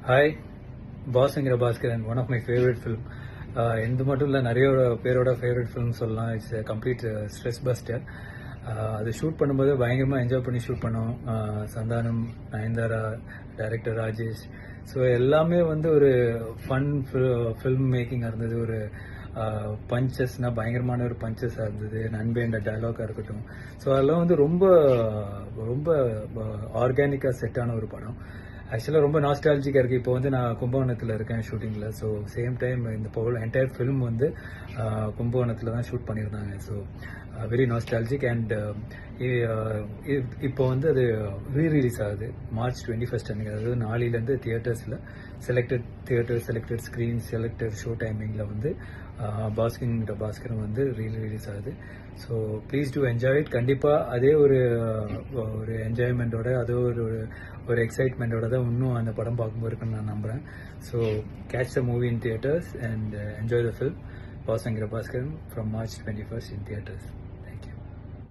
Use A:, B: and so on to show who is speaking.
A: Hi பாஸ்ங்கிற Bhaskaran one of my favourite film. எந்த மட்டும் இல்லை, நிறைய பேரோட ஃபேவரட் ஃபிலிம் சொல்லலாம். It's complete stress buster. அது ஷூட் பண்ணும்போது பயங்கரமாக என்ஜாய் பண்ணி ஷூட் பண்ணோம். சந்தானம், நயன்தாரா, டைரக்டர் ராஜேஷ். ஸோ எல்லாமே வந்து ஒரு ஃபன் ஃபில்ம் மேக்கிங்காக இருந்தது. ஒரு பஞ்சஸ்னால் பயங்கரமான ஒரு பஞ்சஸாக இருந்தது. நண்பேண்ட டைலாக்காக இருக்கட்டும். ஸோ அதெல்லாம் வந்து ரொம்ப ரொம்ப ஆர்கானிக்காக செட்டான ஒரு படம். ஆக்சுவலாக ரொம்ப நாஸ்டாலஜிக்காக இருக்குது. இப்போ வந்து நான் கும்பகோணத்தில் இருக்கேன் ஷூட்டிங்கில். ஸோ சேம் டைம் இந்த என்டையர் ஃபிலிம் வந்து கும்பகோணத்தில் தான் ஷூட் பண்ணியிருந்தாங்க. So very nostalgic. அண்ட் இப்போ வந்து அது ரீரிலீஸ் ஆகுது March 21 அன்றைக்கி. அதாவது நாளையிலேருந்து தியேட்டர்ஸில் செலக்டட் ஸ்க்ரீன், செலக்டட் ஷோ டைமிங்கில் வந்து பாஸ்கரன் வந்து ரீரிலீஸ் ஆகுது. So please do enjoy it. கண்டிப்பாக அதே ஒரு என்ஜாய்மெண்ட்டோட, அதே ஒரு எக்ஸைட்மெண்ட்டோட தான் இன்னும் அந்த படம் பார்க்கும்போது இருக்குன்னு நான் நம்புகிறேன். So catch the movie in theatres and enjoy the film Bhaskaran from March 21 in theaters.